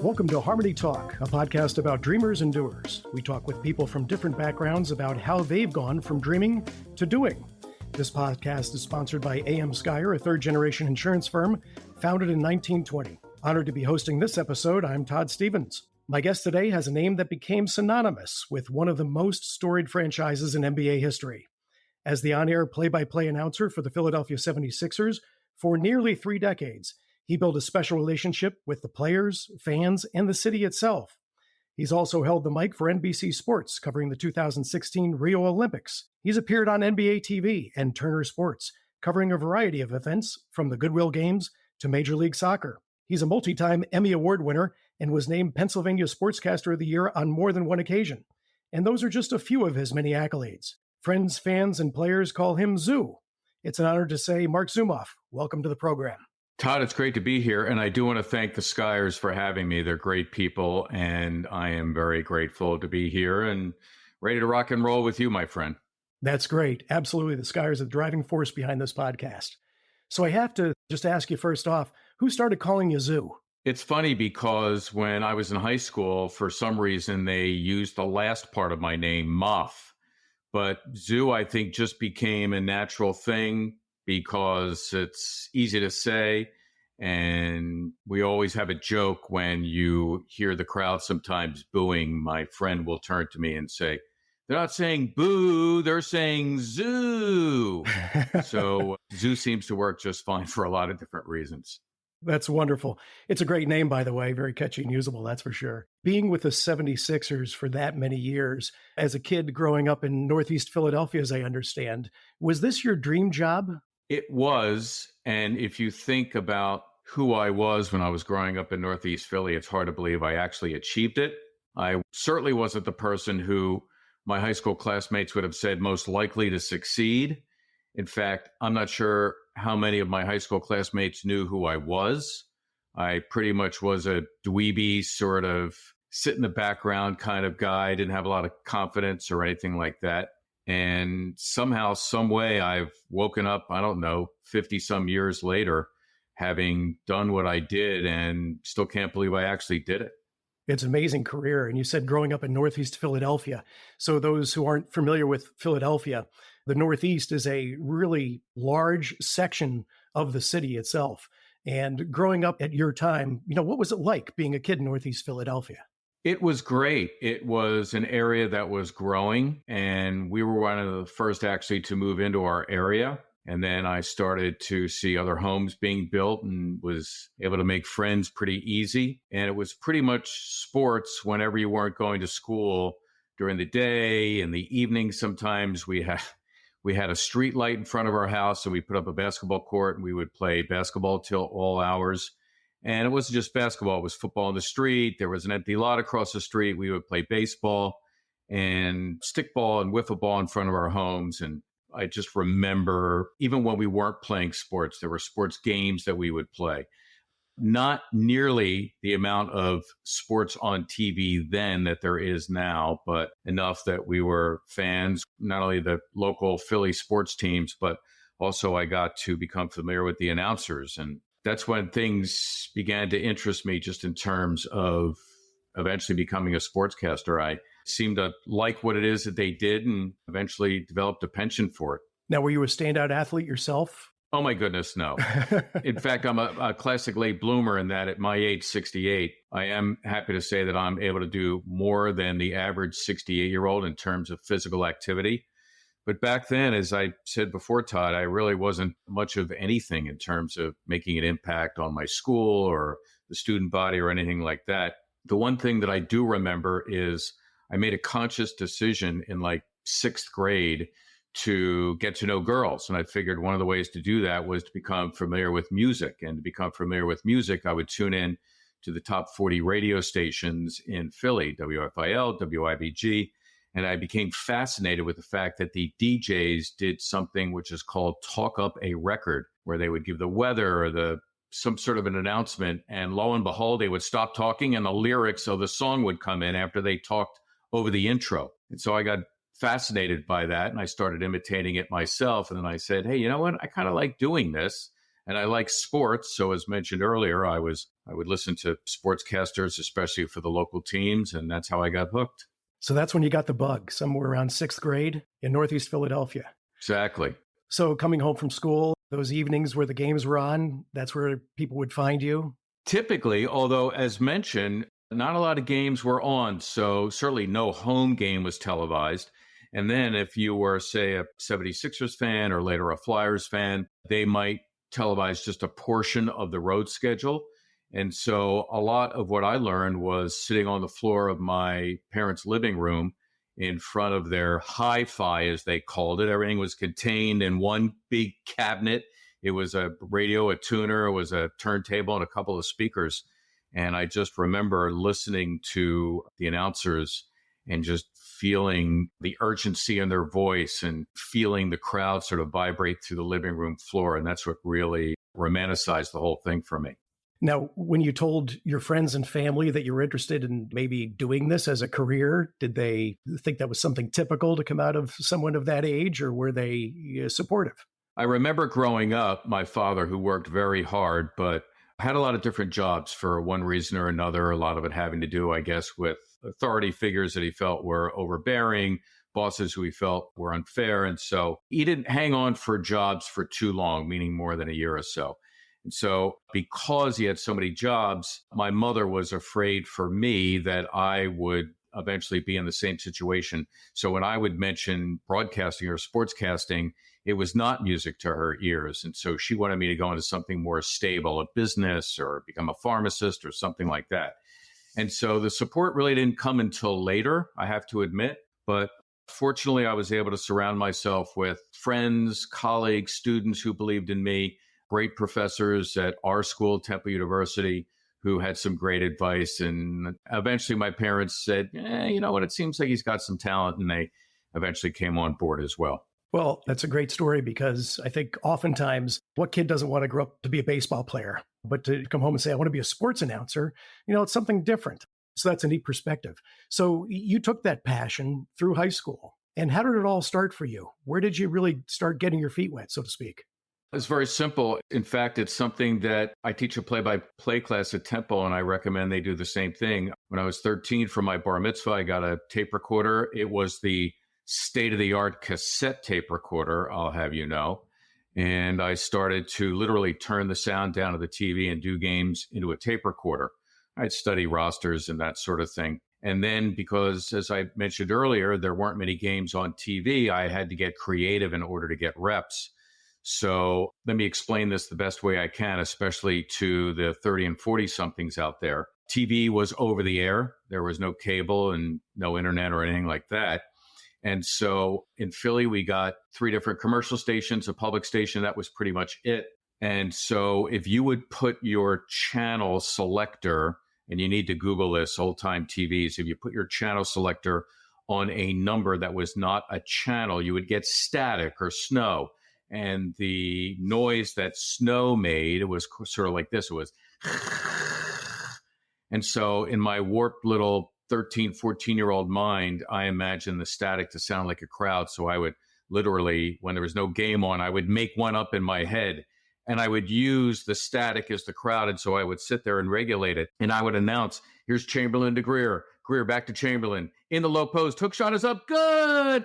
Welcome to Harmony Talk, a podcast about dreamers and doers. We talk with people from different backgrounds about how they've gone from dreaming to doing. This podcast is sponsored by A.M. Skyer, a third-generation insurance firm founded in 1920. Honored to be hosting this episode, I'm Todd Stephens. My guest today has a name that became synonymous with one of the most storied franchises in NBA history. As the on-air play-by-play announcer for the Philadelphia 76ers for nearly 3 decades, he built a special relationship with the players, fans, and the city itself. He's also held the mic for NBC Sports, covering the 2016 Rio Olympics. He's appeared on NBA TV and Turner Sports, covering a variety of events from the Goodwill Games to Major League Soccer. He's a multi-time Emmy Award winner and was named Pennsylvania Sportscaster of the Year on more than one occasion. And those are just a few of his many accolades. Friends, fans, and players call him Zoo. It's an honor to say, Marc Zumoff, welcome to the program. Todd, it's great to be here, and I do want to thank the Skyers for having me. They're great people, and I am very grateful to be here and ready to rock and roll with you, my friend. That's great. Absolutely. The Skyers are the driving force behind this podcast. So I have to just ask you first off, who started calling you Zoo? It's funny because when I was in high school, for some reason, they used the last part of my name, Moff. But Zoo, I think, just became a natural thing because it's easy to say. And we always have a joke when you hear the crowd sometimes booing. My friend will turn to me and say, they're not saying boo, they're saying zoo. So Zoo seems to work just fine for a lot of different reasons. That's wonderful. It's a great name, by the way, very catchy and usable, that's for sure. Being with the 76ers for that many years, as a kid growing up in Northeast Philadelphia, as I understand, was this your dream job? It was. And if you think about who I was when I was growing up in Northeast Philly, it's hard to believe I actually achieved it. I certainly wasn't the person who my high school classmates would have said most likely to succeed. In fact, I'm not sure how many of my high school classmates knew who I was. I pretty much was a dweeby, sort of sit in the background kind of guy. I didn't have a lot of confidence or anything like that. And somehow, some way, I've woken up, 50 some years later, having done what I did, and still can't believe I actually did it. It's an amazing career. And you said growing up in Northeast Philadelphia. So those who aren't familiar with Philadelphia, the Northeast is a really large section of the city itself. And growing up at your time, what was it like being a kid in Northeast Philadelphia? It was great. It was an area that was growing, and we were one of the first actually to move into our area. And then I started to see other homes being built and was able to make friends pretty easy. And it was pretty much sports whenever you weren't going to school during the day. In the evening, sometimes we had a street light in front of our house, and we put up a basketball court, and we would play basketball till all hours. And it wasn't just basketball. It was football in the street. There was an empty lot across the street. We would play baseball and stickball and wiffle ball in front of our homes. And I just remember, even when we weren't playing sports, there were sports games that we would play. Not nearly the amount of sports on TV then that there is now, but enough that we were fans, not only the local Philly sports teams, but also I got to become familiar with the announcers. And that's when things began to interest me, just in terms of eventually becoming a sportscaster. I seemed to like what it is that they did and eventually developed a penchant for it. Now, were you a standout athlete yourself? Oh, my goodness, no. In fact, I'm a classic late bloomer in that at my age, 68, I am happy to say that I'm able to do more than the average 68-year-old in terms of physical activity. But back then, as I said before, Todd, I really wasn't much of anything in terms of making an impact on my school or the student body or anything like that. The one thing that I do remember is I made a conscious decision in like 6th grade to get to know girls. And I figured one of the ways to do that was to become familiar with music. And to become familiar with music, I would tune in to the top 40 radio stations in Philly, WFIL, WIBG. And I became fascinated with the fact that the DJs did something which is called talk up a record, where they would give the weather or some sort of an announcement. And lo and behold, they would stop talking and the lyrics of the song would come in after they talked over the intro. And so I got fascinated by that, and I started imitating it myself. And then I said, hey, you know what? I kind of like doing this. And I like sports. So as mentioned earlier, I would listen to sportscasters, especially for the local teams. And that's how I got hooked. So that's when you got the bug, somewhere around sixth grade in Northeast Philadelphia. Exactly. So coming home from school, those evenings where the games were on, that's where people would find you? Typically, although as mentioned, not a lot of games were on. So certainly no home game was televised. And then if you were, say, a 76ers fan or later a Flyers fan, they might televise just a portion of the road schedule. And so a lot of what I learned was sitting on the floor of my parents' living room in front of their hi-fi, as they called it. Everything was contained in one big cabinet. It was a radio, a tuner, it was a turntable, and a couple of speakers. And I just remember listening to the announcers and just feeling the urgency in their voice and feeling the crowd sort of vibrate through the living room floor. And that's what really romanticized the whole thing for me. Now, when you told your friends and family that you were interested in maybe doing this as a career, did they think that was something typical to come out of someone of that age, or were they supportive? I remember growing up, my father, who worked very hard, but had a lot of different jobs for one reason or another, a lot of it having to do, I guess, with authority figures that he felt were overbearing, bosses who he felt were unfair. And so he didn't hang on for jobs for too long, meaning more than a year or so. And so because he had so many jobs, my mother was afraid for me that I would eventually be in the same situation. So when I would mention broadcasting or sportscasting, it was not music to her ears. And so she wanted me to go into something more stable, a business or become a pharmacist or something like that. And so the support really didn't come until later, I have to admit. But fortunately, I was able to surround myself with friends, colleagues, students who believed in me, great professors at our school, Temple University, who had some great advice. And eventually my parents said, you know what, it seems like he's got some talent. And they eventually came on board as well. Well, that's a great story, because I think oftentimes what kid doesn't want to grow up to be a baseball player, but to come home and say, I want to be a sports announcer, it's something different. So that's a neat perspective. So you took that passion through high school. And how did it all start for you? Where did you really start getting your feet wet, so to speak? It's very simple. In fact, it's something that I teach a play-by-play class at Temple, and I recommend they do the same thing. When I was 13 for my bar mitzvah, I got a tape recorder. It was the state-of-the-art cassette tape recorder, I'll have you know. And I started to literally turn the sound down of the TV and do games into a tape recorder. I'd study rosters and that sort of thing. And then because, as I mentioned earlier, there weren't many games on TV, I had to get creative in order to get reps. So let me explain this the best way I can, especially to the 30 and 40 somethings out there. TV was over the air. There was no cable and no internet or anything like that. And so in Philly, we got 3 different commercial stations, a public station. That was pretty much it. And so if you would put your channel selector, and you need to Google this, old time TVs, if you put your channel selector on a number that was not a channel, you would get static or snow. And the noise that snow made, it was sort of like this. It was. And so in my warped little 13, 14-year-old mind, I imagined the static to sound like a crowd. So I would literally, when there was no game on, I would make one up in my head. And I would use the static as the crowd. And so I would sit there and regulate it. And I would announce, here's Chamberlain to Greer. Greer back to Chamberlain. In the low post, hook shot is up. Good.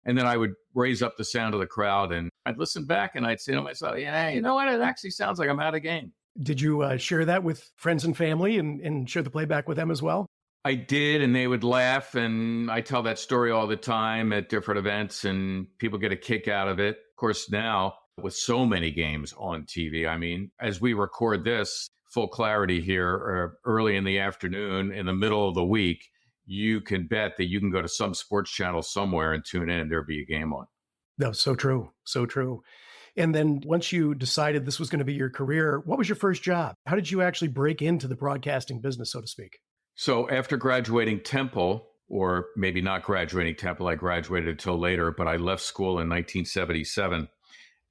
And then I would raise up the sound of the crowd, and I'd listen back and I'd say to myself, yeah, you know what? It actually sounds like I'm out of game. Did you share that with friends and family and share the playback with them as well? I did, and they would laugh. And I tell that story all the time at different events, and people get a kick out of it. Of course, now with so many games on TV, I mean, as we record this, full clarity here, early in the afternoon, in the middle of the week, you can bet that you can go to some sports channel somewhere and tune in and there'll be a game on. No, so true. So true. And then once you decided this was going to be your career, what was your first job? How did you actually break into the broadcasting business, so to speak? So after graduating Temple, or maybe not graduating Temple, I graduated until later, but I left school in 1977.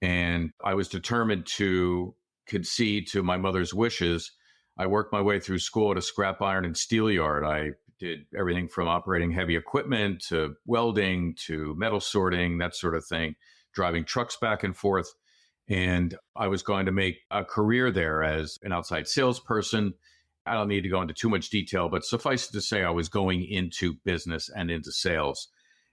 And I was determined to concede to my mother's wishes. I worked my way through school at a scrap iron and steel yard. I did everything from operating heavy equipment to welding to metal sorting, that sort of thing, driving trucks back and forth. And I was going to make a career there as an outside salesperson. I don't need to go into too much detail, but suffice it to say, I was going into business and into sales.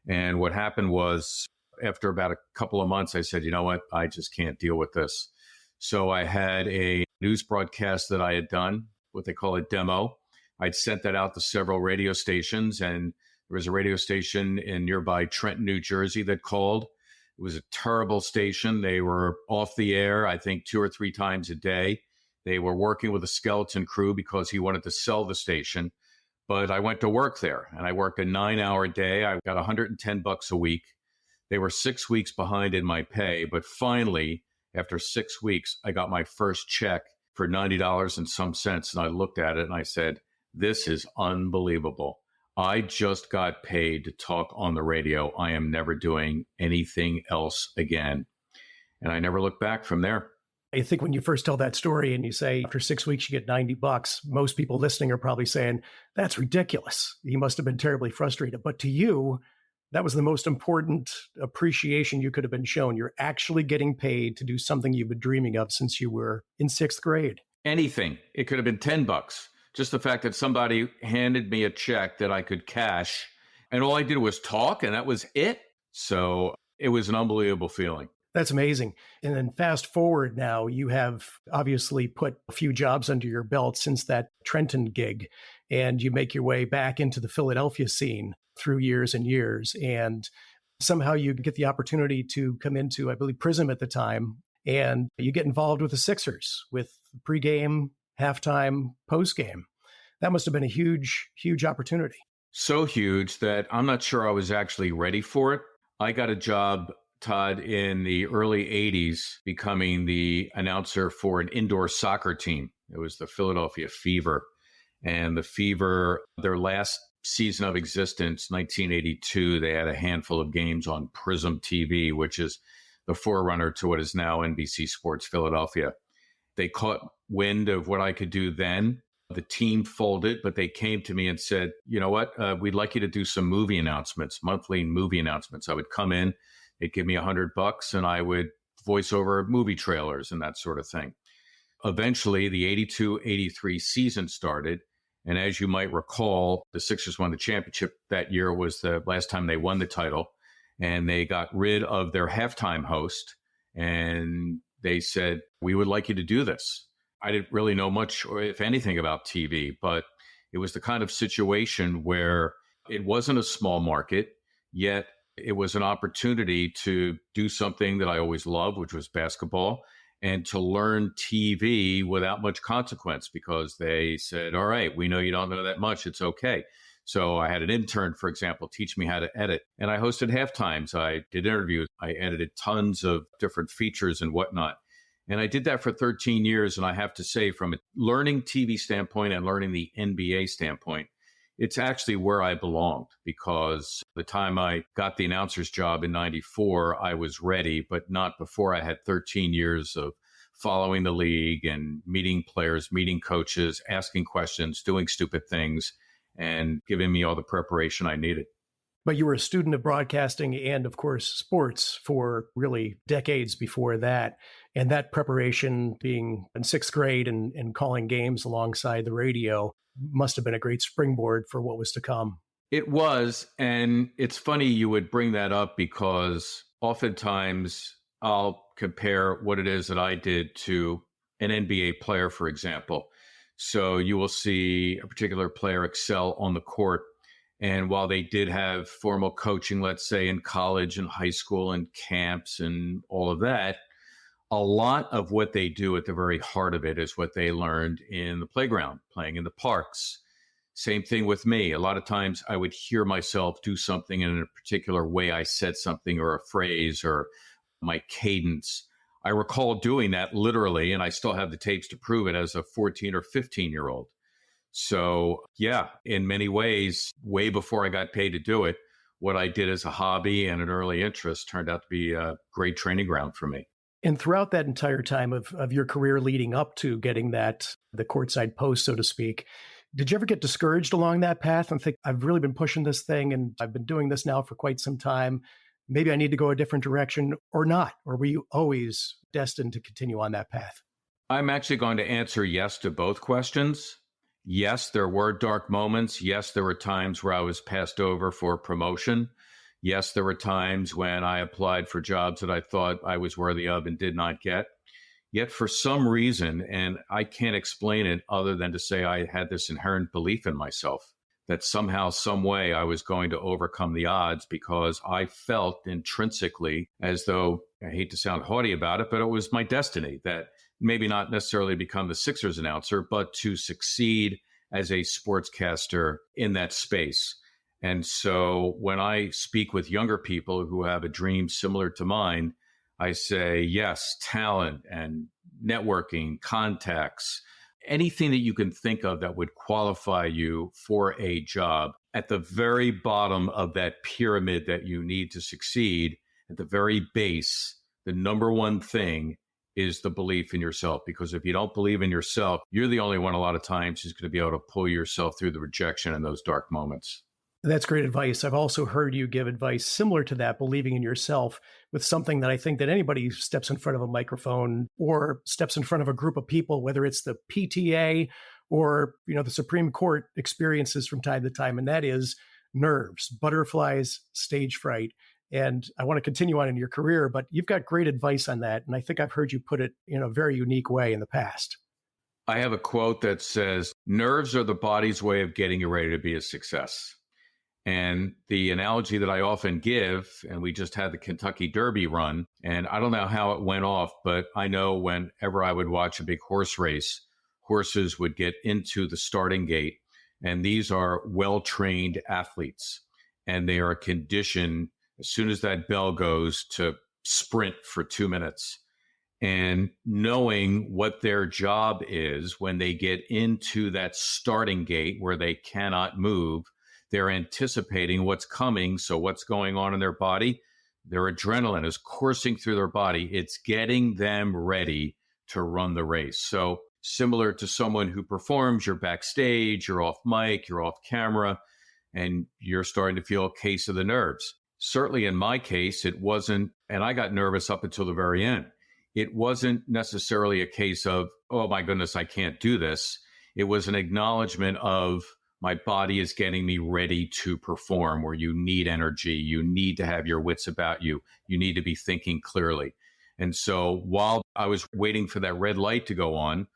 And what happened was, after about a couple of months, I said, you know what? I just can't deal with this. So I had a news broadcast that I had done, what they call a demo. I'd sent that out to several radio stations, and there was a radio station in nearby Trenton, New Jersey that called. It was a terrible station. They were off the air, I think, 2 or 3 times a day. They were working with a skeleton crew because he wanted to sell the station. But I went to work there, and I worked a 9-hour day. I got $110 a week. They were 6 weeks behind in my pay, but finally, after 6 weeks, I got my first check for $90 and some cents. And I looked at it and I said, this is unbelievable. I just got paid to talk on the radio. I am never doing anything else again. And I never looked back from there. I think when you first tell that story and you say after 6 weeks you get $90, most people listening are probably saying, that's ridiculous. You must have been terribly frustrated. But to you, that was the most important appreciation you could have been shown. You're actually getting paid to do something you've been dreaming of since you were in 6th grade. Anything. It could have been $10. Just the fact that somebody handed me a check that I could cash, and all I did was talk, and that was it. So it was an unbelievable feeling. That's amazing. And then fast forward now, you have obviously put a few jobs under your belt since that Trenton gig, and you make your way back into the Philadelphia scene through years and years. And somehow you get the opportunity to come into, I believe, Prism at the time, and you get involved with the Sixers with pregame, halftime, postgame. That must have been a huge, huge opportunity. So huge that I'm not sure I was actually ready for it. I got a job, Todd, in the early 80s, becoming the announcer for an indoor soccer team. It was the Philadelphia Fever. And the Fever, their last season of existence, 1982, they had a handful of games on Prism TV, which is the forerunner to what is now NBC Sports Philadelphia. They caught wind of what I could do then. The team folded, but they came to me and said, you know what, we'd like you to do some movie announcements, monthly movie announcements. I would come in, they'd give me $100 and I would voice over movie trailers and that sort of thing. Eventually, the 82-83 season started. And as you might recall, the Sixers won the championship that year. Was the last time they won the title. And they got rid of their halftime host. And they said, we would like you to do this. I didn't really know much, or if anything, about TV, but it was the kind of situation where it wasn't a small market, yet it was an opportunity to do something that I always loved, which was basketball, and to learn TV without much consequence, because they said, all right, we know you don't know that much. It's okay. So I had an intern, for example, teach me how to edit. And I hosted halftimes. I did interviews. I edited tons of different features and whatnot. And I did that for 13 years. And I have to say, from a learning TV standpoint and learning the NBA standpoint, it's actually where I belonged, because the time I got the announcer's job in 94, I was ready, but not before I had 13 years of following the league and meeting players, meeting coaches, asking questions, doing stupid things, and giving me all the preparation I needed. But you were a student of broadcasting and, of course, sports for really decades before that. And that preparation, being in 6th grade and calling games alongside the radio, must have been a great springboard for what was to come. It was. And it's funny you would bring that up, because oftentimes I'll compare what it is that I did to an NBA player, for example. So you will see a particular player excel on the court. And while they did have formal coaching, let's say in college and high school and camps and all of that, a lot of what they do at the very heart of it is what they learned in the playground, playing in the parks. Same thing with me. A lot of times I would hear myself do something in a particular way. I said something or a phrase or my cadence. I recall doing that literally, and I still have the tapes to prove it, as a 14 or 15-year-old. So yeah, in many ways, way before I got paid to do it, what I did as a hobby and an early interest turned out to be a great training ground for me. And throughout that entire time of your career leading up to getting the courtside post, so to speak, did you ever get discouraged along that path and think, I've really been pushing this thing and I've been doing this now for quite some time? maybe I need to go a different direction or not? Or were you always destined to continue on that path? I'm actually going to answer yes to both questions. Yes, there were dark moments. Yes, there were times where I was passed over for promotion. Yes, there were times when I applied for jobs that I thought I was worthy of and did not get. Yet for some reason, and I can't explain it other than to say I had this inherent belief in myself that somehow, some way I was going to overcome the odds because I felt intrinsically as though, I hate to sound haughty about it, but it was my destiny that maybe not necessarily become the Sixers announcer, but to succeed as a sportscaster in that space. And so when I speak with younger people who have a dream similar to mine, I say, yes, talent and networking, contacts, anything that you can think of that would qualify you for a job. At the very bottom of that pyramid that you need to succeed, at the very base, the number one thing is the belief in yourself. Because if you don't believe in yourself, you're the only one a lot of times who's going to be able to pull yourself through the rejection in those dark moments. That's great advice. I've also heard you give advice similar to that, believing in yourself, with something that I think that anybody who steps in front of a microphone or steps in front of a group of people, whether it's the PTA or, the Supreme Court, experiences from time to time, and that is nerves, butterflies, stage fright. And I want to continue on in your career, but you've got great advice on that. And I think I've heard you put it in a very unique way in the past. I have a quote that says, nerves are the body's way of getting you ready to be a success. And the analogy that I often give, and we just had the Kentucky Derby run, and I don't know how it went off, but I know whenever I would watch a big horse race, horses would get into the starting gate. And these are well-trained athletes, and they are conditioned as soon as that bell goes to sprint for 2 minutes. And knowing what their job is when they get into that starting gate where they cannot move, they're anticipating what's coming. So what's going on in their body? Their adrenaline is coursing through their body. It's getting them ready to run the race. So similar to someone who performs, you're backstage, you're off mic, you're off camera, and you're starting to feel a case of the nerves. Certainly in my case, it wasn't, and I got nervous up until the very end. It wasn't necessarily a case of, oh my goodness, I can't do this. It was an acknowledgement of, my body is getting me ready to perform, where you need energy. You need to have your wits about you. You need to be thinking clearly. And so while I was waiting for that red light to go on,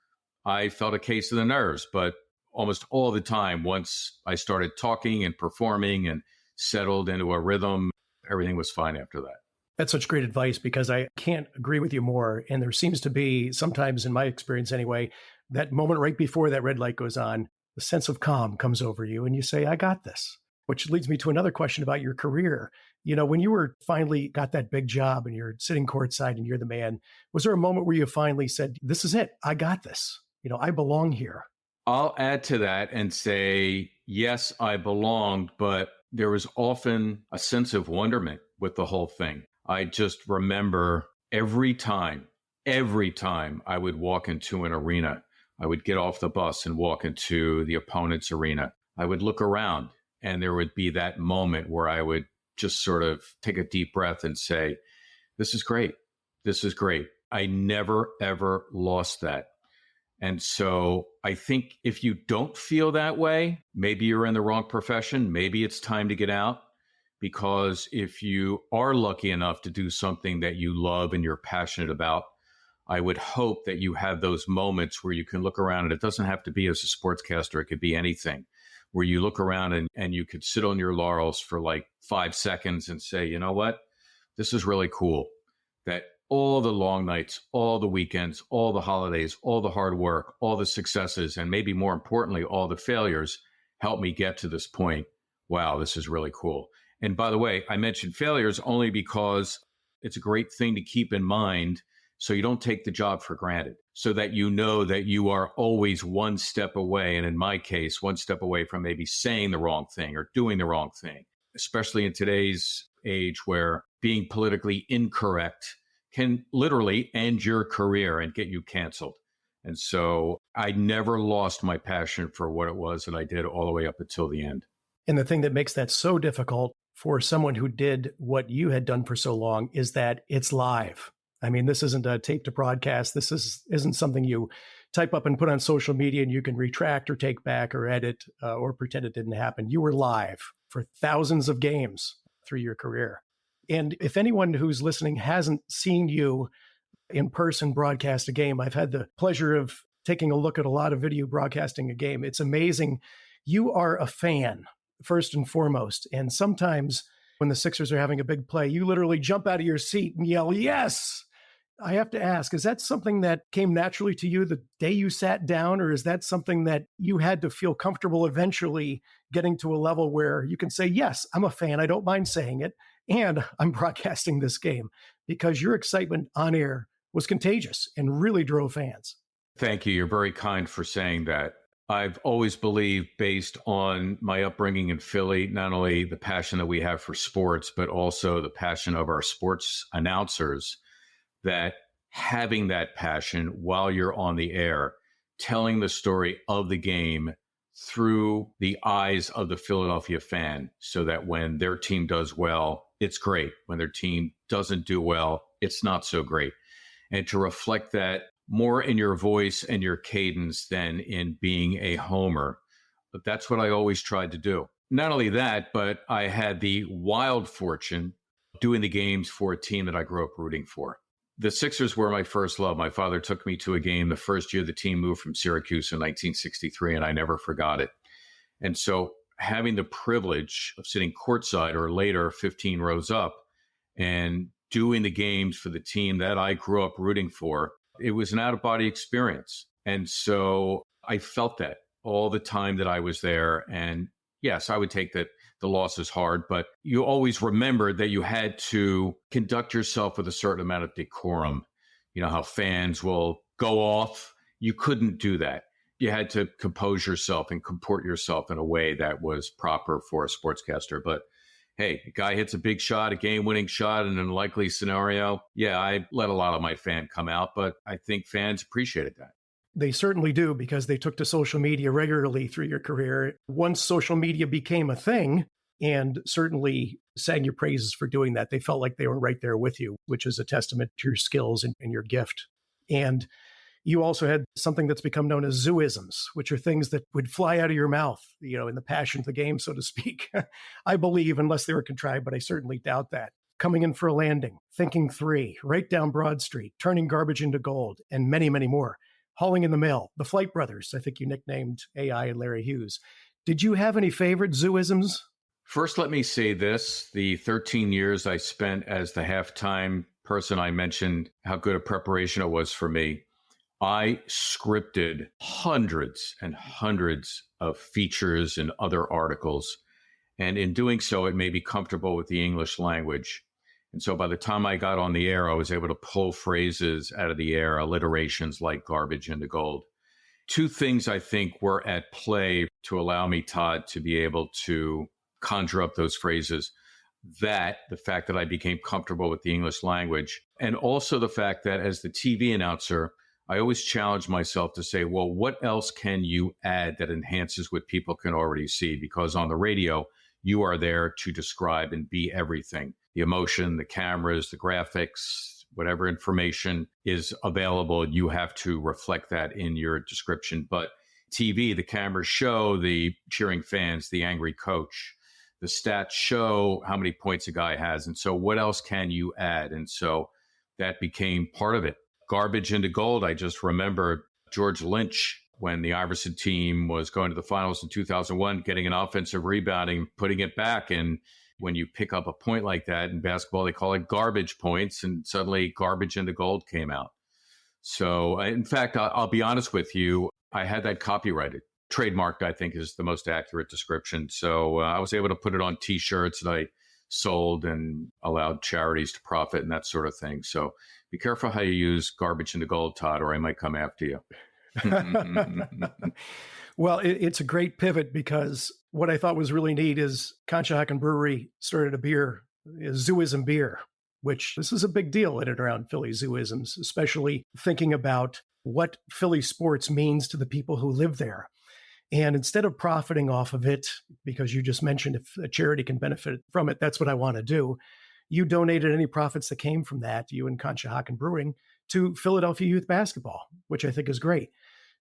I felt a case of the nerves. But almost all the time, once I started talking and performing and settled into a rhythm, everything was fine after that. That's such great advice, because I can't agree with you more. And there seems to be, sometimes in my experience anyway, that moment right before that red light goes on, the sense of calm comes over you and you say, I got this. Which leads me to another question about your career. When you were finally got that big job and you're sitting courtside and you're the man, was there a moment where you finally said, this is it, I got this, I belong here? I'll add to that and say, yes, I belonged, but there was often a sense of wonderment with the whole thing. I just remember every time I would walk into an arena, I would get off the bus and walk into the opponent's arena, I would look around and there would be that moment where I would just sort of take a deep breath and say, this is great. This is great. I never, ever lost that. And so I think if you don't feel that way, maybe you're in the wrong profession. Maybe it's time to get out. Because if you are lucky enough to do something that you love and you're passionate about, I would hope that you have those moments where you can look around, and it doesn't have to be as a sportscaster. It could be anything, where you look around and you could sit on your laurels for like 5 seconds and say, you know what, this is really cool. That all the long nights, all the weekends, all the holidays, all the hard work, all the successes, and maybe more importantly, all the failures helped me get to this point. Wow, this is really cool. And by the way, I mentioned failures only because it's a great thing to keep in mind so you don't take the job for granted, so that you know that you are always one step away. And in my case, one step away from maybe saying the wrong thing or doing the wrong thing, especially in today's age where being politically incorrect can literally end your career and get you canceled. And so I never lost my passion for what it was that I did all the way up until the end. And the thing that makes that so difficult for someone who did what you had done for so long is that it's live. I mean, this isn't a tape to broadcast. Isn't something you type up and put on social media and you can retract or take back or edit or pretend it didn't happen. You were live for thousands of games through your career. And if anyone who's listening hasn't seen you in person broadcast a game, I've had the pleasure of taking a look at a lot of video broadcasting a game. It's amazing. You are a fan, first and foremost. And sometimes when the Sixers are having a big play, you literally jump out of your seat and yell, yes. I have to ask, is that something that came naturally to you the day you sat down, or is that something that you had to feel comfortable eventually getting to a level where you can say, yes, I'm a fan, I don't mind saying it, and I'm broadcasting this game, because your excitement on air was contagious and really drove fans? Thank you. You're very kind for saying that. I've always believed, based on my upbringing in Philly, not only the passion that we have for sports, but also the passion of our sports announcers, that having that passion while you're on the air, telling the story of the game through the eyes of the Philadelphia fan, so that when their team does well, it's great. When their team doesn't do well, it's not so great. And to reflect that more in your voice and your cadence than in being a homer. But that's what I always tried to do. Not only that, but I had the wild fortune of doing the games for a team that I grew up rooting for. The Sixers were my first love. My father took me to a game the first year the team moved from Syracuse in 1963, and I never forgot it. And so having the privilege of sitting courtside or later 15 rows up and doing the games for the team that I grew up rooting for, it was an out-of-body experience. And so I felt that all the time that I was there. And yes, I would take that the loss is hard, but you always remembered that you had to conduct yourself with a certain amount of decorum. You know how fans will go off. You couldn't do that. You had to compose yourself and comport yourself in a way that was proper for a sportscaster. But hey, a guy hits a big shot, a game-winning shot in an unlikely scenario. Yeah, I let a lot of my fan come out, but I think fans appreciated that. They certainly do, because they took to social media regularly through your career. Once social media became a thing, and certainly sang your praises for doing that, they felt like they were right there with you, which is a testament to your skills and your gift. And you also had something that's become known as zooisms, which are things that would fly out of your mouth, you know, in the passion of the game, so to speak. I believe, unless they were contrived, but I certainly doubt that. Coming in for a landing, thinking three, right down Broad Street, turning garbage into gold, and many, many more. Hauling in the mail, the Flight Brothers, I think you nicknamed AI and Larry Hughes. Did you have any favorite zooisms? First, let me say this. The 13 years I spent as the halftime person, I mentioned how good a preparation it was for me. I scripted hundreds and hundreds of features and other articles. And in doing so, it made me comfortable with the English language. And so by the time I got on the air, I was able to pull phrases out of the air, alliterations like garbage into gold. Two things I think were at play to allow me, Todd, to be able to conjure up those phrases. That, the fact that I became comfortable with the English language, and also the fact that as the TV announcer, I always challenge myself to say, well, what else can you add that enhances what people can already see? Because on the radio, you are there to describe and be everything. The emotion, the cameras, the graphics, whatever information is available, you have to reflect that in your description. But TV, the cameras show the cheering fans, the angry coach. The stats show how many points a guy has. And so what else can you add? And so that became part of it. Garbage into gold. I just remember George Lynch, when the Iverson team was going to the finals in 2001, getting an offensive rebounding, putting it back. And when you pick up a point like that in basketball, they call it garbage points. And suddenly garbage into gold came out. So in fact, I'll be honest with you, I had that copyrighted. Trademarked, I think, is the most accurate description. So I was able to put it on T-shirts that I sold and allowed charities to profit and that sort of thing. So be careful how you use garbage into gold, Todd, or I might come after you. Well, it's a great pivot, because what I thought was really neat is Conshohocken Brewery started a beer, Zooism beer, which this is a big deal in and around Philly zooisms, especially thinking about what Philly sports means to the people who live there. And instead of profiting off of it, because you just mentioned if a charity can benefit from it, that's what I want to do. You donated any profits that came from that, you and Conshohocken Brewing, to Philadelphia youth basketball, which I think is great.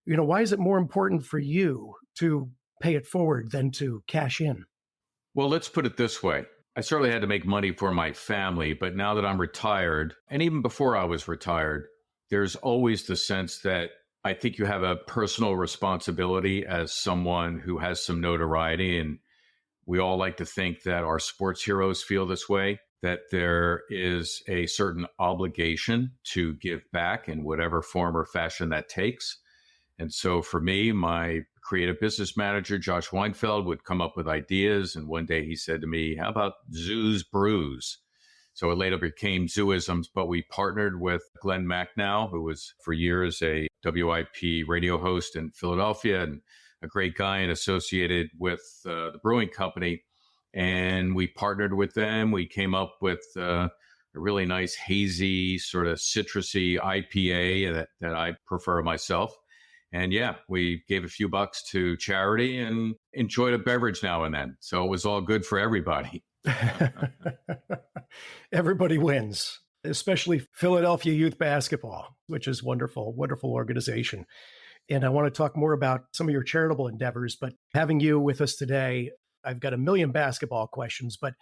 Why is it more important for you to pay it forward than to cash in? Well, let's put it this way. I certainly had to make money for my family, but now that I'm retired, and even before I was retired, there's always the sense that I think you have a personal responsibility as someone who has some notoriety. And we all like to think that our sports heroes feel this way, that there is a certain obligation to give back in whatever form or fashion that takes. And so for me, my creative business manager, Josh Weinfeld, would come up with ideas. And one day he said to me, how about Zoo's Brews? So it later became Zooisms, but we partnered with Glenn Macnow, who was for years a WIP radio host in Philadelphia and a great guy and associated with the brewing company. And we partnered with them. We came up with a really nice, hazy, sort of citrusy IPA that I prefer myself. And yeah, we gave a few bucks to charity and enjoyed a beverage now and then. So it was all good for everybody. Everybody wins, especially Philadelphia youth basketball, which is wonderful, wonderful organization. And I want to talk more about some of your charitable endeavors, but having you with us today, I've got a million basketball questions, but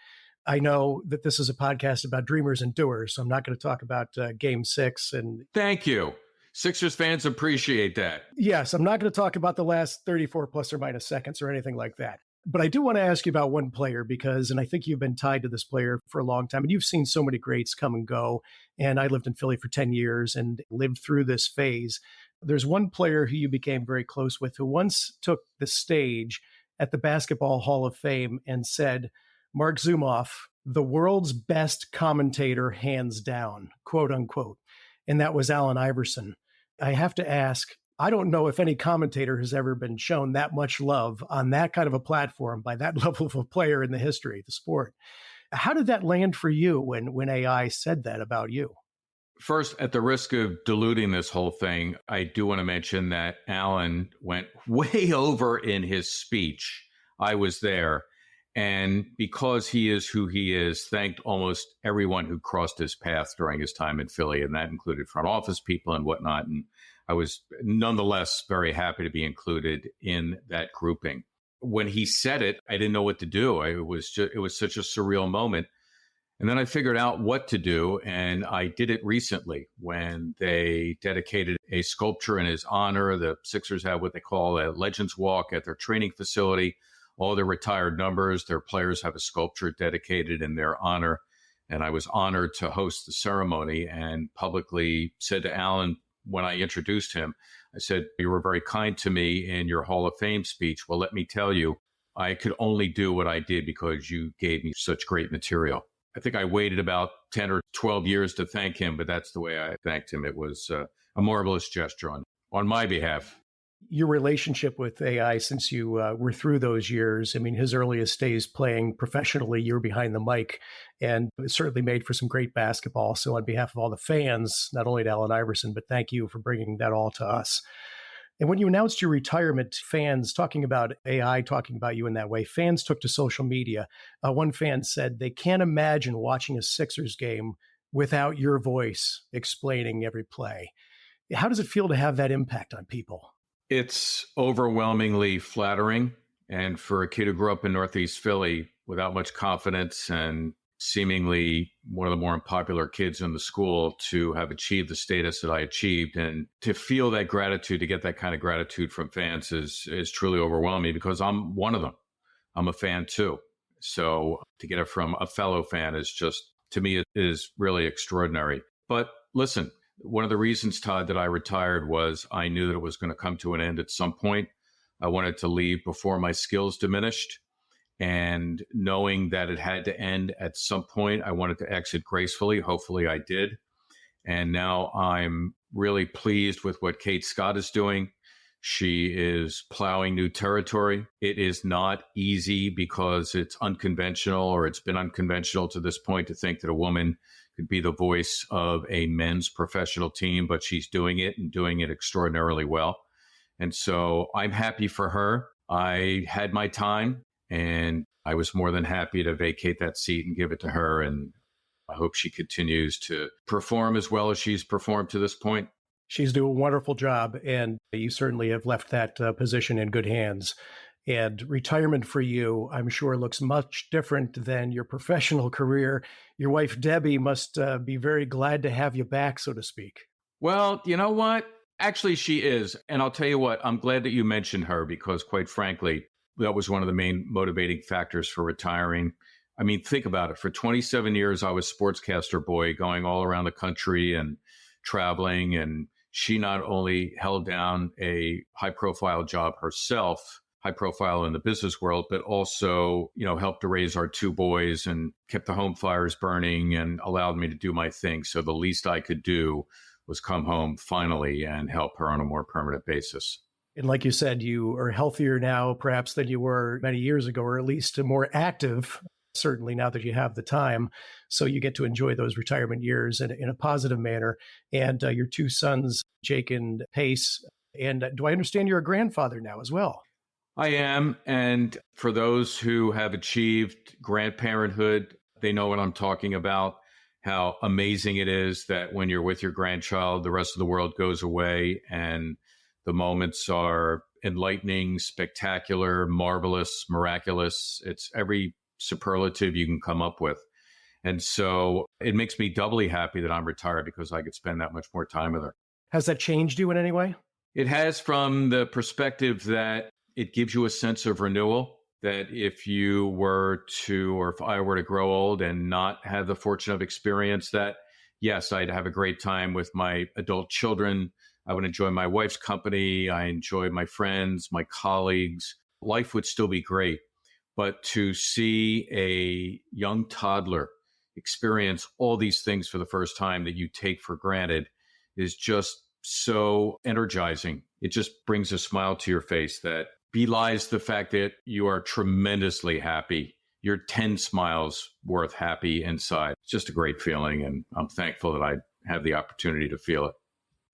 I know that this is a podcast about dreamers and doers, so I'm not going to talk about Game 6. And thank you. Sixers fans appreciate that. Yes, I'm not going to talk about the last 34 plus or minus seconds or anything like that. But I do want to ask you about one player and I think you've been tied to this player for a long time, and you've seen so many greats come and go. And I lived in Philly for 10 years and lived through this phase. There's one player who you became very close with who once took the stage at the Basketball Hall of Fame and said, Marc Zumoff, the world's best commentator, hands down, quote unquote. And that was Allen Iverson. I have to ask, I don't know if any commentator has ever been shown that much love on that kind of a platform by that level of a player in the history of the sport. How did that land for you when AI said that about you? First, at the risk of diluting this whole thing, I do want to mention that Allen went way over in his speech. I was there. And because he is who he is, thanked almost everyone who crossed his path during his time in Philly. And that included front office people and whatnot. And I was nonetheless very happy to be included in that grouping. When he said it, I didn't know what to do. It was such a surreal moment. And then I figured out what to do, and I did it recently when they dedicated a sculpture in his honor. The Sixers have what they call a Legends Walk at their training facility. All their retired numbers, their players have a sculpture dedicated in their honor. And I was honored to host the ceremony and publicly said to Allen when I introduced him, I said, you were very kind to me in your Hall of Fame speech. Well, let me tell you, I could only do what I did because you gave me such great material. I think I waited about 10 or 12 years to thank him, but that's the way I thanked him. It was a marvelous gesture on my behalf. Your relationship with AI, since you were through those years, I mean, his earliest days playing professionally, you were behind the mic, and it certainly made for some great basketball. So on behalf of all the fans, not only to Allen Iverson, but thank you for bringing that all to us. And when you announced your retirement, fans talking about AI, talking about you in that way, fans took to social media. One fan said they can't imagine watching a Sixers game without your voice explaining every play. How does it feel to have that impact on people? It's overwhelmingly flattering. And for a kid who grew up in Northeast Philly without much confidence and seemingly one of the more unpopular kids in the school to have achieved the status that I achieved, and to feel that gratitude, to get that kind of gratitude from fans is truly overwhelming because I'm one of them. I'm a fan too. So to get it from a fellow fan is just, to me, it is really extraordinary. But listen, one of the reasons, Todd, that I retired was I knew that it was going to come to an end at some point. I wanted to leave before my skills diminished. And knowing that it had to end at some point, I wanted to exit gracefully. Hopefully I did. And now I'm really pleased with what Kate Scott is doing. She is plowing new territory. It is not easy because it's unconventional, or it's been unconventional to this point, to think that a woman could be the voice of a men's professional team, but she's doing it and doing it extraordinarily well. And so I'm happy for her. I had my time, and I was more than happy to vacate that seat and give it to her. And I hope she continues to perform as well as she's performed to this point. She's doing a wonderful job, and you certainly have left that position in good hands. And retirement for you, I'm sure, looks much different than your professional career. Your wife, Debbie, must be very glad to have you back, so to speak. Well, you know what? Actually, she is. And I'll tell you what, I'm glad that you mentioned her because, quite frankly, that was one of the main motivating factors for retiring. I mean, think about it. For 27 years, I was sportscaster boy going all around the country and traveling. And she not only held down a high profile job herself, high profile in the business world, but also, helped to raise our two boys and kept the home fires burning and allowed me to do my thing. So the least I could do was come home finally and help her on a more permanent basis. And like you said, you are healthier now, perhaps, than you were many years ago, or at least more active, certainly now that you have the time. So you get to enjoy those retirement years in a positive manner. And your two sons, Jake and Pace. And do I understand you're a grandfather now as well? I am. And for those who have achieved grandparenthood, they know what I'm talking about, how amazing it is that when you're with your grandchild, the rest of the world goes away and the moments are enlightening, spectacular, marvelous, miraculous. It's every superlative you can come up with. And so it makes me doubly happy that I'm retired because I could spend that much more time with her. Has that changed you in any way? It has, from the perspective that it gives you a sense of renewal, that if you were to, or if I were to grow old and not have the fortune of experience that, yes, I'd have a great time with my adult children. I would enjoy my wife's company. I enjoy my friends, my colleagues. Life would still be great. But to see a young toddler experience all these things for the first time that you take for granted is just so energizing. It just brings a smile to your face that belies the fact that you are tremendously happy. You're 10 smiles worth happy inside. It's just a great feeling. And I'm thankful that I have the opportunity to feel it.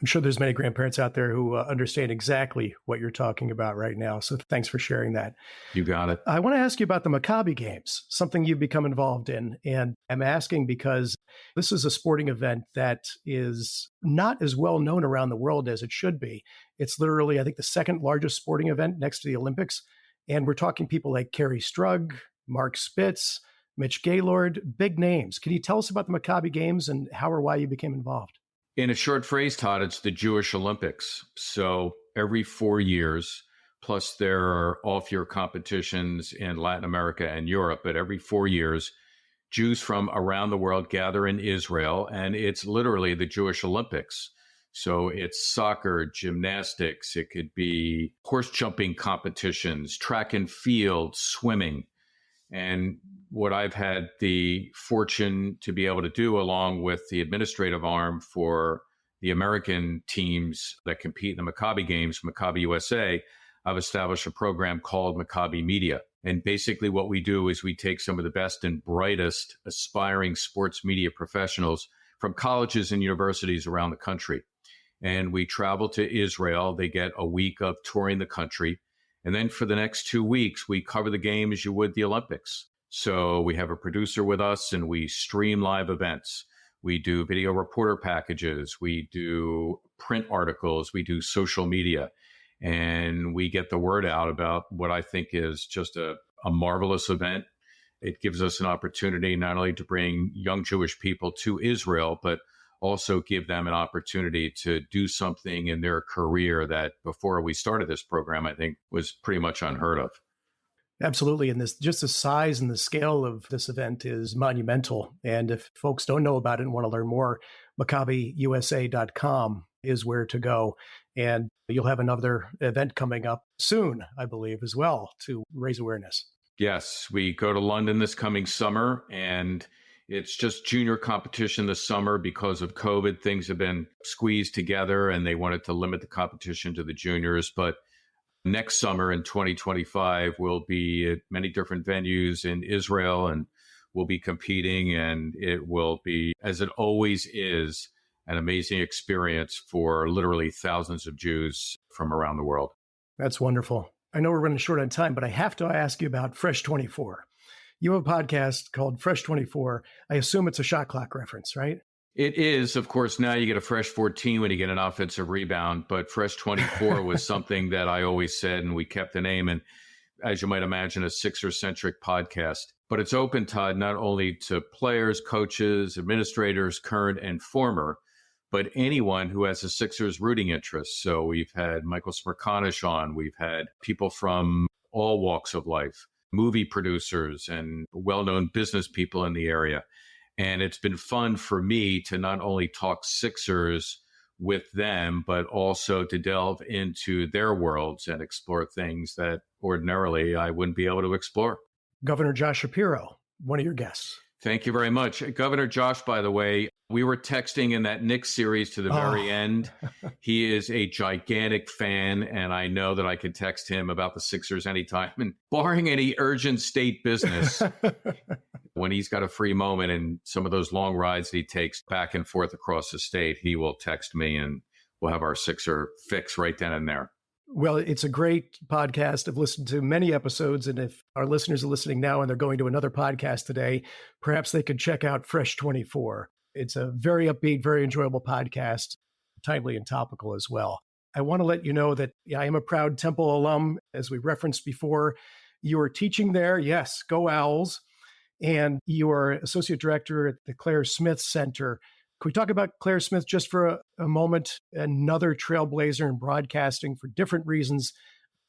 I'm sure there's many grandparents out there who understand exactly what you're talking about right now. So thanks for sharing that. You got it. I want to ask you about the Maccabi Games, something you've become involved in. And I'm asking because this is a sporting event that is not as well known around the world as it should be. It's literally, I think, the second largest sporting event next to the Olympics. And we're talking people like Kerry Strug, Mark Spitz, Mitch Gaylord, big names. Can you tell us about the Maccabi Games and how or why you became involved? In a short phrase, Todd, it's the Jewish Olympics. So every 4 years, plus there are off-year competitions in Latin America and Europe, but every 4 years, Jews from around the world gather in Israel, and it's literally the Jewish Olympics. So it's soccer, gymnastics, it could be horse jumping competitions, track and field, swimming. And what I've had the fortune to be able to do, along with the administrative arm for the American teams that compete in the Maccabi Games, Maccabi USA, I've established a program called Maccabi Media. And basically what we do is we take some of the best and brightest aspiring sports media professionals from colleges and universities around the country. And we travel to Israel. They get a week of touring the country. And then for the next 2 weeks, we cover the game as you would the Olympics. So we have a producer with us and we stream live events. We do video reporter packages. We do print articles. We do social media. And we get the word out about what I think is just a marvelous event. It gives us an opportunity not only to bring young Jewish people to Israel, but also give them an opportunity to do something in their career that before we started this program, I think was pretty much unheard of. Absolutely. And just the size and the scale of this event is monumental. And if folks don't know about it and want to learn more, MaccabiUSA.com is where to go. And you'll have another event coming up soon, I believe, as well, to raise awareness. Yes, we go to London this coming summer, and it's just junior competition this summer because of COVID. Things have been squeezed together and they wanted to limit the competition to the juniors. But next summer in 2025, we'll be at many different venues in Israel and we'll be competing. And it will be, as it always is, an amazing experience for literally thousands of Jews from around the world. That's wonderful. I know we're running short on time, but I have to ask you about Fresh 24. You have a podcast called Fresh 24. I assume it's a shot clock reference, right? It is. Of course, now you get a fresh 14 when you get an offensive rebound, but Fresh 24 was something that I always said, and we kept the name. And as you might imagine, a Sixer-centric podcast. But it's open, Todd, not only to players, coaches, administrators, current and former, but anyone who has a Sixers rooting interest. So we've had Michael Smirkanish on. We've had people from all walks of life, movie producers and well-known business people in the area. And it's been fun for me to not only talk Sixers with them, but also to delve into their worlds and explore things that ordinarily I wouldn't be able to explore. Governor Josh Shapiro, one of your guests. Thank you very much. Governor Josh, by the way, we were texting in that Knicks series to the very end. He is a gigantic fan, and I know that I could text him about the Sixers anytime. And barring any urgent state business, when he's got a free moment and some of those long rides that he takes back and forth across the state, he will text me and we'll have our Sixer fix right then and there. Well, it's a great podcast. I've listened to many episodes, and if our listeners are listening now and they're going to another podcast today, perhaps they could check out Fresh 24. It's a very upbeat, very enjoyable podcast, timely and topical as well. I want to let you know that I am a proud Temple alum, as we referenced before. You are teaching there, yes, go Owls, and you are associate director at the Claire Smith Center. Can we talk about Claire Smith just for a moment? Another trailblazer in broadcasting for different reasons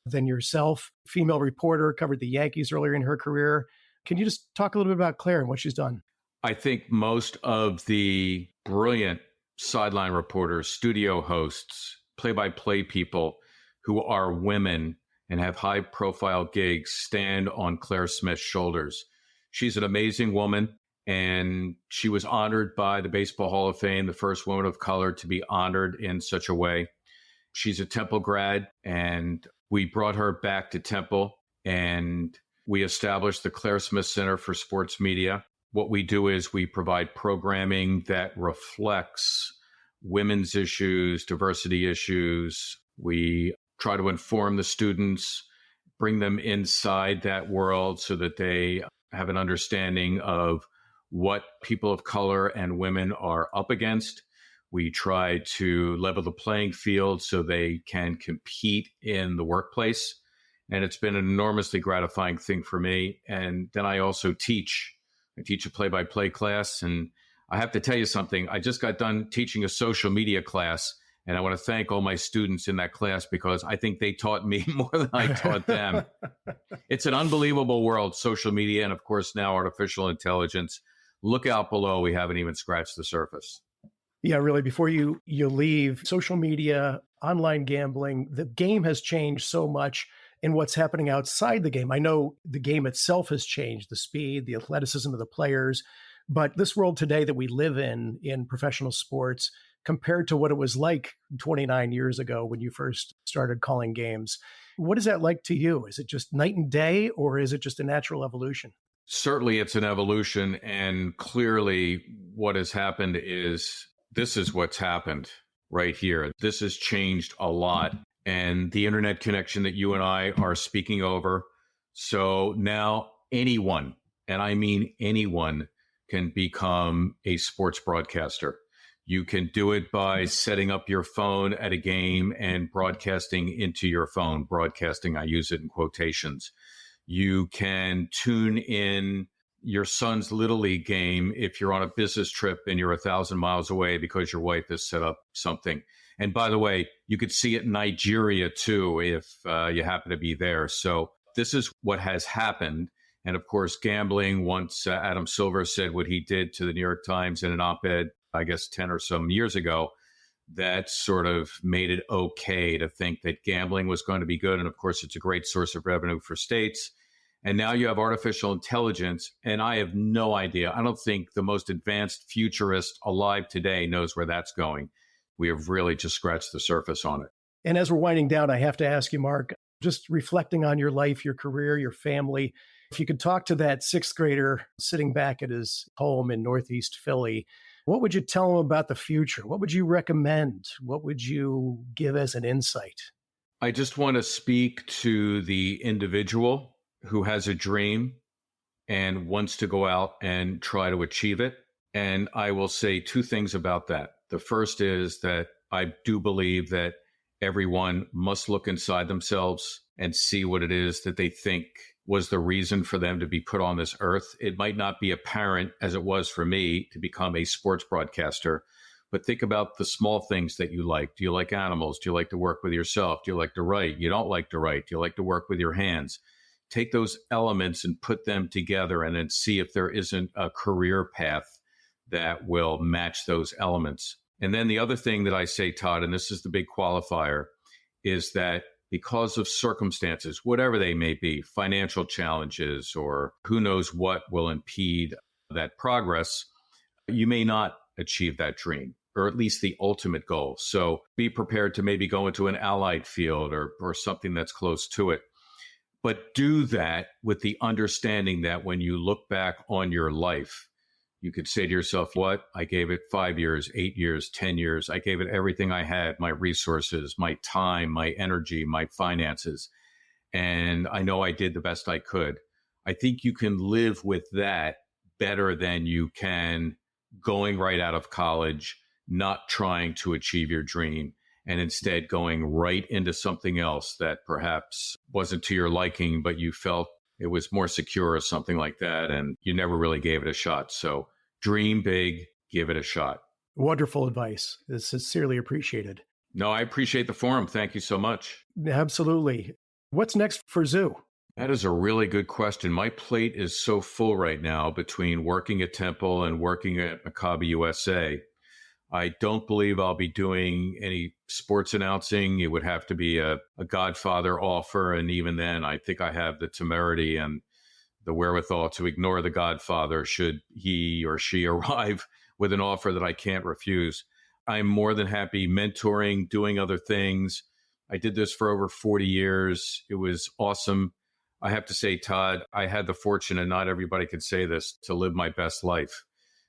than yourself. Female reporter, covered the Yankees earlier in her career. Can you just talk a little bit about Claire and what she's done? I think most of the brilliant sideline reporters, studio hosts, play-by-play people who are women and have high-profile gigs stand on Claire Smith's shoulders. She's an amazing woman. And she was honored by the Baseball Hall of Fame, the first woman of color to be honored in such a way. She's a Temple grad, and we brought her back to Temple, and we established the Claire Smith Center for Sports Media. What we do is we provide programming that reflects women's issues, diversity issues. We try to inform the students, bring them inside that world so that they have an understanding of what people of color and women are up against. We try to level the playing field so they can compete in the workplace. And it's been an enormously gratifying thing for me. And then I also teach. I teach a play-by-play class. And I have to tell you something. I just got done teaching a social media class. And I want to thank all my students in that class because I think they taught me more than I taught them. It's an unbelievable world, social media, and of course now artificial intelligence. Look out below. We haven't even scratched the surface. Yeah, really. Before you leave, social media, online gambling, the game has changed so much in what's happening outside the game. I know the game itself has changed, the speed, the athleticism of the players, but this world today that we live in professional sports, compared to what it was like 29 years ago when you first started calling games, what is that like to you? Is it just night and day, or is it just a natural evolution? Certainly, it's an evolution. And clearly, what has happened is this is what's happened right here. This has changed a lot. And the internet connection that you and I are speaking over. So now anyone, and I mean anyone, can become a sports broadcaster. You can do it by setting up your phone at a game and broadcasting into your phone. Broadcasting, I use it in quotations. You can tune in your son's Little League game if you're on a business trip and you're 1,000 miles away because your wife has set up something. And by the way, you could see it in Nigeria too if you happen to be there. So this is what has happened. And of course, gambling, once Adam Silver said what he did to the New York Times in an op-ed, I guess 10 or some years ago, that sort of made it okay to think that gambling was going to be good. And of course, it's a great source of revenue for states. And now you have artificial intelligence, and I have no idea. I don't think the most advanced futurist alive today knows where that's going. We have really just scratched the surface on it. And as we're winding down, I have to ask you, Marc, just reflecting on your life, your career, your family, if you could talk to that sixth grader sitting back at his home in Northeast Philly, what would you tell him about the future? What would you recommend? What would you give as an insight? I just want to speak to the individual who has a dream and wants to go out and try to achieve it. And I will say two things about that. The first is that I do believe that everyone must look inside themselves and see what it is that they think was the reason for them to be put on this earth. It might not be apparent as it was for me to become a sports broadcaster, but think about the small things that you like. Do you like animals? Do you like to work with yourself? Do you like to write? You don't like to write. Do you like to work with your hands? Take those elements and put them together and then see if there isn't a career path that will match those elements. And then the other thing that I say, Todd, and this is the big qualifier, is that because of circumstances, whatever they may be, financial challenges or who knows what will impede that progress, you may not achieve that dream, or at least the ultimate goal. So be prepared to maybe go into an allied field or something that's close to it. But do that with the understanding that when you look back on your life, you could say to yourself, what? I gave it 5 years, 8 years, 10 years. I gave it everything I had, my resources, my time, my energy, my finances. And I know I did the best I could. I think you can live with that better than you can going right out of college, not trying to achieve your dream, and instead going right into something else that perhaps wasn't to your liking, but you felt it was more secure or something like that, and you never really gave it a shot. So dream big, give it a shot. Wonderful advice. It's sincerely appreciated. No, I appreciate the forum. Thank you so much. Absolutely. What's next for Zoo? That is a really good question. My plate is so full right now between working at Temple and working at Maccabi USA. I don't believe I'll be doing any sports announcing. It would have to be a Godfather offer. And even then, I think I have the temerity and the wherewithal to ignore the Godfather should he or she arrive with an offer that I can't refuse. I'm more than happy mentoring, doing other things. I did this for over 40 years. It was awesome. I have to say, Todd, I had the fortune, and not everybody could say this, to live my best life.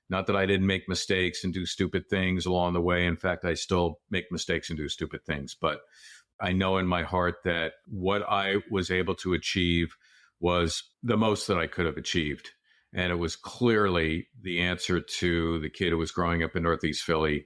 Not that I didn't make mistakes and do stupid things along the way. In fact, I still make mistakes and do stupid things. But I know in my heart that what I was able to achieve was the most that I could have achieved. And it was clearly the answer to the kid who was growing up in Northeast Philly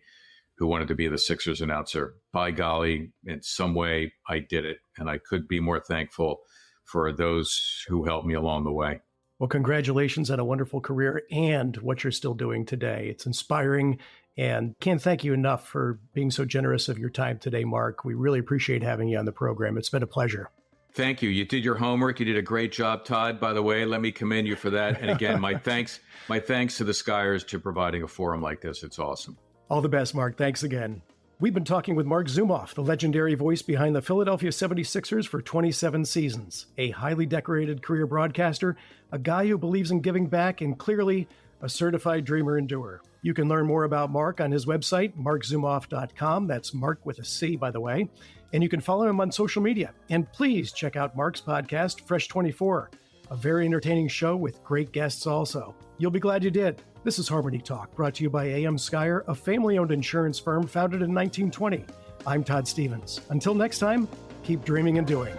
who wanted to be the Sixers announcer. By golly, in some way, I did it. And I could be more thankful for those who helped me along the way. Well, congratulations on a wonderful career and what you're still doing today. It's inspiring, and can't thank you enough for being so generous of your time today, Marc. We really appreciate having you on the program. It's been a pleasure. Thank you. You did your homework. You did a great job, Todd. By the way, let me commend you for that. And again, my thanks to the Skyers to providing a forum like this. It's awesome. All the best, Marc. Thanks again. We've been talking with Marc Zumoff, the legendary voice behind the Philadelphia 76ers for 27 seasons, a highly decorated career broadcaster, a guy who believes in giving back, and clearly a certified dreamer and doer. You can learn more about Marc on his website, marczumoff.com. That's Marc with a C, by the way. And you can follow him on social media. And please check out Marc's podcast, Fresh 24, a very entertaining show with great guests also. You'll be glad you did. This is HarmonyTALK, brought to you by A.M. Skyer, a family-owned insurance firm founded in 1920. I'm Todd Stephens. Until next time, keep dreaming and doing.